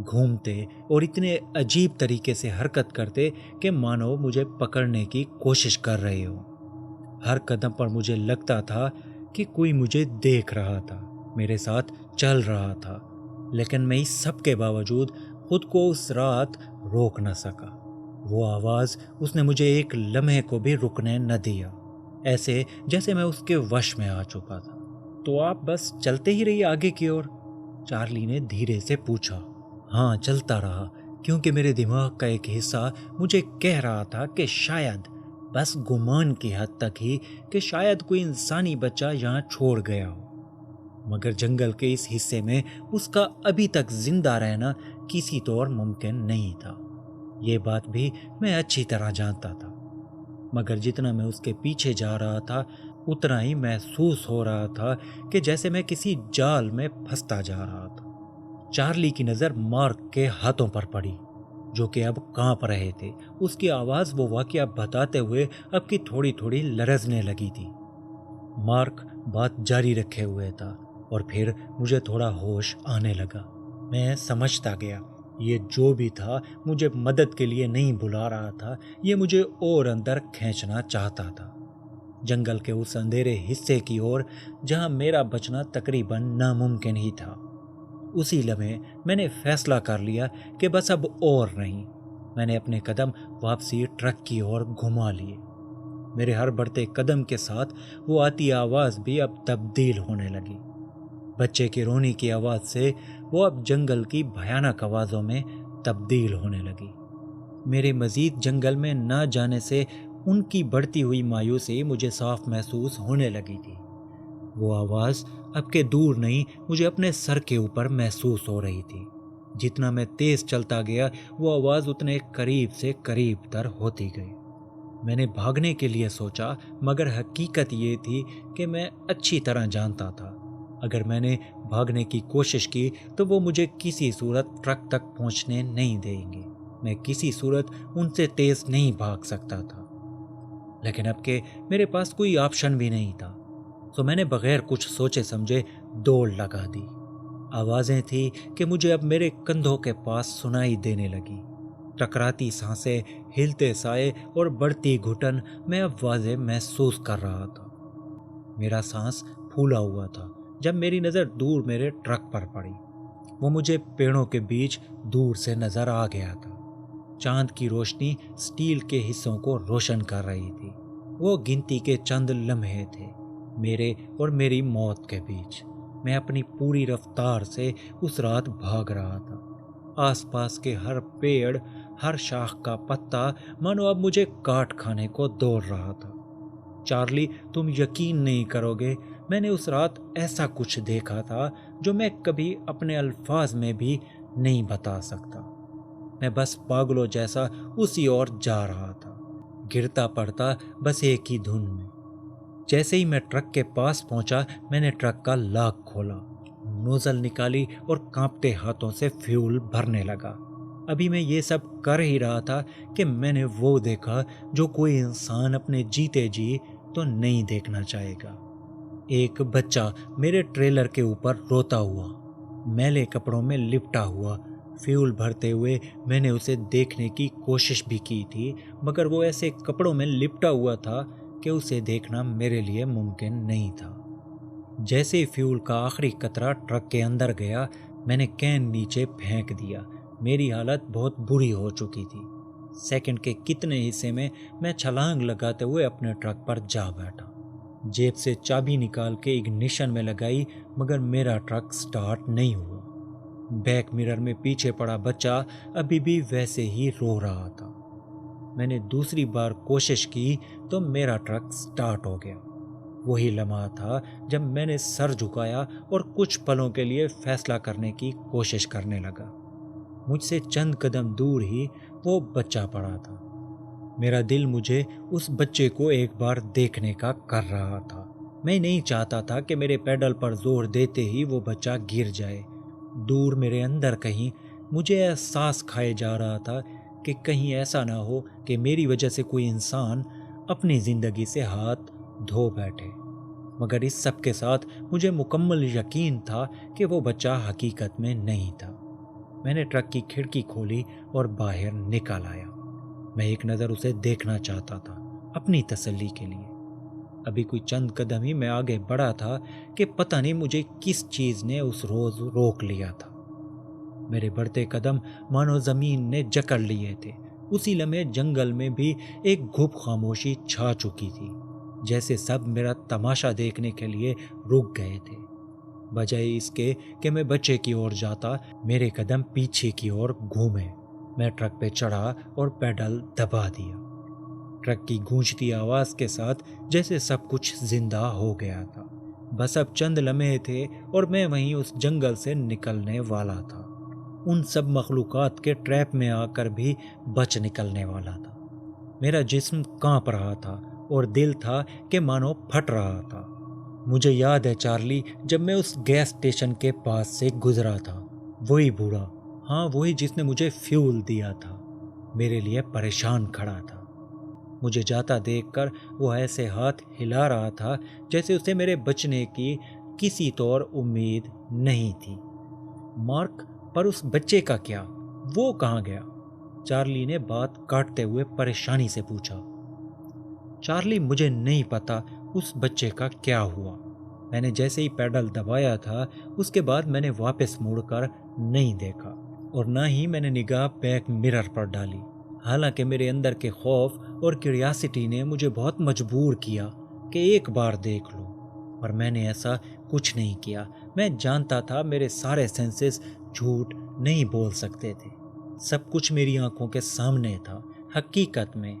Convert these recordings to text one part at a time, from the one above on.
घूमते और इतने अजीब तरीके से हरकत करते कि मानो मुझे पकड़ने की कोशिश कर रहे हो। हर कदम पर मुझे लगता था कि कोई मुझे देख रहा था, मेरे साथ चल रहा था, लेकिन मैं इस सब के बावजूद खुद को उस रात रोक न सका। वो आवाज़, उसने मुझे एक लम्हे को भी रुकने न दिया, ऐसे जैसे मैं उसके वश में आ चुका था। तो आप बस चलते ही रहिए आगे की ओर, चार्ली ने धीरे से पूछा। हाँ, चलता रहा, क्योंकि मेरे दिमाग का एक हिस्सा मुझे कह रहा था कि शायद, बस गुमान की हद तक ही, कि शायद कोई इंसानी बच्चा यहाँ छोड़ गया हो। मगर जंगल के इस हिस्से में उसका अभी तक जिंदा रहना किसी तौर मुमकिन नहीं था। ये बात भी मैं अच्छी तरह जानता था। मगर जितना मैं उसके पीछे जा रहा था, उतना ही महसूस हो रहा था कि जैसे मैं किसी जाल में फंसता जा रहा था। चार्ली की नज़र मार्क के हाथों पर पड़ी, जो कि अब कांप रहे थे। उसकी आवाज़ वो वाकया बताते हुए अब की थोड़ी थोड़ी लरजने लगी थी। मार्क बात जारी रखे हुए था और फिर मुझे थोड़ा होश आने लगा। मैं समझता गया, ये जो भी था मुझे मदद के लिए नहीं बुला रहा था, ये मुझे और अंदर खींचना चाहता था, जंगल के उस अंधेरे हिस्से की ओर जहां मेरा बचना तकरीबन नामुमकिन ही था। उसी लम्हे मैंने फैसला कर लिया कि बस अब और नहीं। मैंने अपने कदम वापसी ट्रक की ओर घुमा लिए। मेरे हर बढ़ते कदम के साथ वो आती आवाज़ भी अब तब्दील होने लगी। बच्चे के रोने की आवाज़ से वो अब जंगल की भयानक आवाज़ों में तब्दील होने लगी। मेरे मज़ीद जंगल में न जाने से उनकी बढ़ती हुई मायूसी मुझे साफ महसूस होने लगी थी। वो आवाज़ अब के दूर नहीं, मुझे अपने सर के ऊपर महसूस हो रही थी। जितना मैं तेज़ चलता गया, वो आवाज़ उतने करीब से करीब तर होती गई। मैंने भागने के लिए सोचा, मगर हकीकत ये थी कि मैं अच्छी तरह जानता था, अगर मैंने भागने की कोशिश की तो वो मुझे किसी सूरत ट्रक तक पहुंचने नहीं देंगे। मैं किसी सूरत उनसे तेज़ नहीं भाग सकता था। लेकिन अब के मेरे पास कोई ऑप्शन भी नहीं था, तो मैंने बगैर कुछ सोचे समझे दौड़ लगा दी। आवाज़ें थी कि मुझे अब मेरे कंधों के पास सुनाई देने लगी। टकराती सांसें, हिलते साए और बढ़ती घुटन मैं अब वाज़े महसूस कर रहा था। मेरा सांस फूला हुआ था जब मेरी नज़र दूर मेरे ट्रक पर पड़ी। वो मुझे पेड़ों के बीच दूर से नज़र आ गया था। चांद की रोशनी स्टील के हिस्सों को रोशन कर रही थी। वो गिनती के चंद लम्हे थे मेरे और मेरी मौत के बीच। मैं अपनी पूरी रफ्तार से उस रात भाग रहा था। आसपास के हर पेड़, हर शाख का पत्ता मानो अब मुझे काट खाने को दौड़ रहा था। चार्ली, तुम यकीन नहीं करोगे, मैंने उस रात ऐसा कुछ देखा था जो मैं कभी अपने अल्फाज में भी नहीं बता सकता। मैं बस पागलों जैसा उसी ओर जा रहा था, गिरता पड़ता बस एक ही धुन में। जैसे ही मैं ट्रक के पास पहुंचा, मैंने ट्रक का लॉक खोला, नोजल निकाली और कांपते हाथों से फ्यूल भरने लगा। अभी मैं ये सब कर ही रहा था कि मैंने वो देखा जो कोई इंसान अपने जीते जी तो नहीं देखना चाहेगा। एक बच्चा मेरे ट्रेलर के ऊपर रोता हुआ, मैले कपड़ों में लिपटा हुआ। फ्यूल भरते हुए मैंने उसे देखने की कोशिश भी की थी, मगर वो ऐसे कपड़ों में लिपटा हुआ था कि उसे देखना मेरे लिए मुमकिन नहीं था। जैसे ही फ्यूल का आखिरी कतरा ट्रक के अंदर गया, मैंने कैन नीचे फेंक दिया। मेरी हालत बहुत बुरी हो चुकी थी। सेकंड के कितने हिस्से में मैं छलांग लगाते हुए अपने ट्रक पर जा बैठा। जेब से चाबी निकाल के इग्निशन में लगाई, मगर मेरा ट्रक स्टार्ट नहीं हुआ। बैक मिरर में पीछे पड़ा बच्चा अभी भी वैसे ही रो रहा था। मैंने दूसरी बार कोशिश की तो मेरा ट्रक स्टार्ट हो गया। वही लम्हा था जब मैंने सर झुकाया और कुछ पलों के लिए फैसला करने की कोशिश करने लगा। मुझसे चंद कदम दूर ही वो बच्चा पड़ा था। मेरा दिल मुझे उस बच्चे को एक बार देखने का कर रहा था। मैं नहीं चाहता था कि मेरे पैडल पर जोर देते ही वो बच्चा गिर जाए। दूर मेरे अंदर कहीं मुझे एहसास खाए जा रहा था कि कहीं ऐसा ना हो कि मेरी वजह से कोई इंसान अपनी ज़िंदगी से हाथ धो बैठे। मगर इस सब के साथ मुझे मुकम्मल यकीन था कि वो बच्चा हकीकत में नहीं था। मैंने ट्रक की खिड़की खोली और बाहर निकल आया। मैं एक नज़र उसे देखना चाहता था, अपनी तसल्ली के लिए। अभी कोई चंद कदम ही मैं आगे बढ़ा था कि पता नहीं मुझे किस चीज़ ने उस रोज़ रोक लिया था। मेरे बढ़ते कदम मानो ज़मीन ने जकड़ लिए थे। उसी लम्हे जंगल में भी एक गुप खामोशी छा चुकी थी, जैसे सब मेरा तमाशा देखने के लिए रुक गए थे। बजाय इसके कि मैं बच्चे की ओर जाता, मेरे कदम पीछे की ओर घूमे। मैं ट्रक पे चढ़ा और पेडल दबा दिया। ट्रक की गूंजती आवाज़ के साथ जैसे सब कुछ जिंदा हो गया था। बस अब चंद लम्हे थे और मैं वहीं उस जंगल से निकलने वाला था। उन सब मखलूकात के ट्रैप में आकर भी बच निकलने वाला था। मेरा जिस्म कांप रहा था और दिल था कि मानो फट रहा था। मुझे याद है चार्ली, जब मैं उस गैस स्टेशन के पास से गुजरा था, वही बूढ़ा, हाँ वही जिसने मुझे फ्यूल दिया था, मेरे लिए परेशान खड़ा था। मुझे जाता देखकर वो ऐसे हाथ हिला रहा था जैसे उसे मेरे बचने की किसी तौर उम्मीद नहीं थी। मार्क, पर उस बच्चे का क्या? वो कहाँ गया? चार्ली ने बात काटते हुए परेशानी से पूछा। चार्ली, मुझे नहीं पता उस बच्चे का क्या हुआ। मैंने जैसे ही पेडल दबाया था, उसके बाद मैंने वापस मुड़कर नहीं देखा और ना ही मैंने निगाह बैक मिरर पर डाली। हालांकि मेरे अंदर के खौफ और क्यूरियोसिटी ने मुझे बहुत मजबूर किया कि एक बार देख लूं, पर मैंने ऐसा कुछ नहीं किया। मैं जानता था मेरे सारे सेंसेस झूठ नहीं बोल सकते थे। सब कुछ मेरी आंखों के सामने था हकीकत में,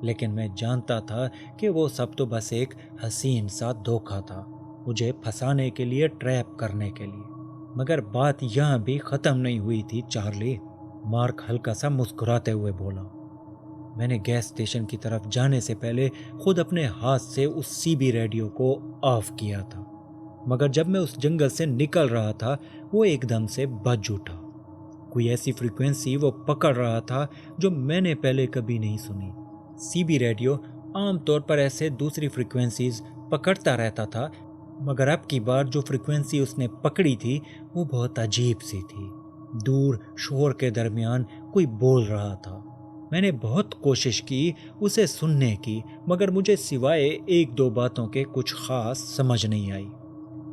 लेकिन मैं जानता था कि वो सब तो बस एक हसीन सा धोखा था, मुझे फंसाने के लिए, ट्रैप करने के लिए। मगर बात यहाँ भी ख़त्म नहीं हुई थी चार्ली, मार्क हल्का सा मुस्कुराते हुए बोला। मैंने गैस स्टेशन की तरफ जाने से पहले खुद अपने हाथ से उस सीबी रेडियो को ऑफ किया था, मगर जब मैं उस जंगल से निकल रहा था वो एकदम से बज उठा। कोई ऐसी फ्रीक्वेंसी वो पकड़ रहा था जो मैंने पहले कभी नहीं सुनी। सीबी रेडियो आमतौर पर ऐसे दूसरी फ्रीक्वेंसीज पकड़ता रहता था, मगर अब की बार जो फ्रीक्वेंसी उसने पकड़ी थी वो बहुत अजीब सी थी। दूर शोर के दरमियान कोई बोल रहा था। मैंने बहुत कोशिश की उसे सुनने की, मगर मुझे सिवाय एक दो बातों के कुछ खास समझ नहीं आई।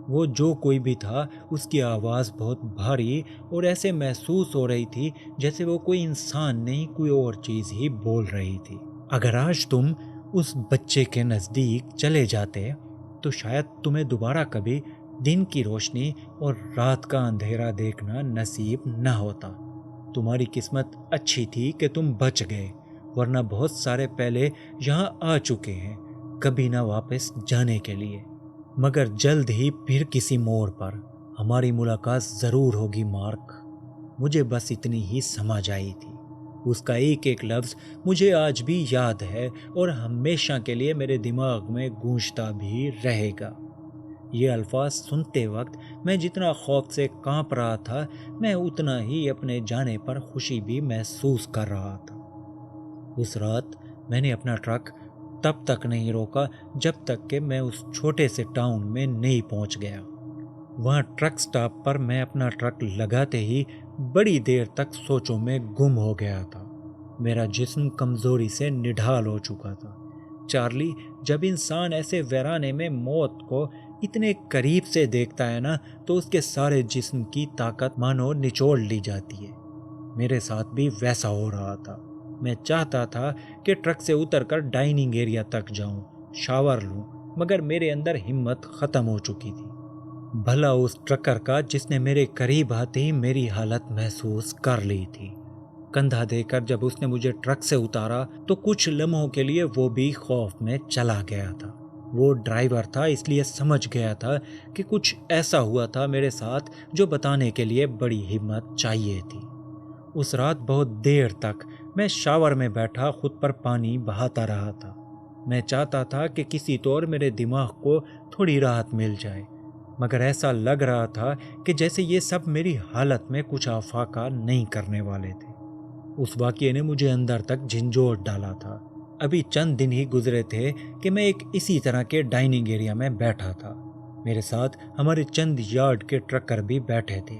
वो जो कोई भी था, उसकी आवाज़ बहुत भारी और ऐसे महसूस हो रही थी जैसे वो कोई इंसान नहीं, कोई और चीज़ ही बोल रही थी। अगर आज तुम उस बच्चे के नज़दीक चले जाते तो शायद तुम्हें दोबारा कभी दिन की रोशनी और रात का अंधेरा देखना नसीब न होता। तुम्हारी किस्मत अच्छी थी कि तुम बच गए, वरना बहुत सारे पहले यहाँ आ चुके हैं, कभी ना वापस जाने के लिए। मगर जल्द ही फिर किसी मोड़ पर हमारी मुलाकात ज़रूर होगी मार्क। मुझे बस इतनी ही समझ आई थी। उसका एक एक लफ्ज़ मुझे आज भी याद है और हमेशा के लिए मेरे दिमाग में गूंजता भी रहेगा। ये अल्फाज सुनते वक्त मैं जितना खौफ से कांप रहा था, मैं उतना ही अपने जाने पर खुशी भी महसूस कर रहा था। उस रात मैंने अपना ट्रक तब तक नहीं रोका जब तक कि मैं उस छोटे से टाउन में नहीं पहुंच गया। वहां ट्रक स्टॉप पर मैं अपना ट्रक लगाते ही बड़ी देर तक सोचों में गुम हो गया था। मेरा जिस्म कमज़ोरी से निढाल हो चुका था। चार्ली, जब इंसान ऐसे वीराने में मौत को इतने करीब से देखता है ना, तो उसके सारे जिस्म की ताकत मानो निचोड़ ली जाती है। मेरे साथ भी वैसा हो रहा था। मैं चाहता था कि ट्रक से उतरकर डाइनिंग एरिया तक जाऊं, शावर लूं, मगर मेरे अंदर हिम्मत ख़त्म हो चुकी थी। भला उस ट्रकर का जिसने मेरे करीब आते ही मेरी हालत महसूस कर ली थी। कंधा देकर जब उसने मुझे ट्रक से उतारा तो कुछ लम्हों के लिए वो भी खौफ में चला गया था। वो ड्राइवर था, इसलिए समझ गया था कि कुछ ऐसा हुआ था मेरे साथ जो बताने के लिए बड़ी हिम्मत चाहिए थी। उस रात बहुत देर तक मैं शावर में बैठा खुद पर पानी बहाता रहा था। मैं चाहता था कि किसी तौर मेरे दिमाग को थोड़ी राहत मिल जाए, मगर ऐसा लग रहा था कि जैसे ये सब मेरी हालत में कुछ आफाका नहीं करने वाले थे। उस वाक़ये ने मुझे अंदर तक झंझोर डाला था। अभी चंद दिन ही गुजरे थे कि मैं एक इसी तरह के डाइनिंग एरिया में बैठा था। मेरे साथ हमारे चंद यार्ड के ट्रकर भी बैठे थे।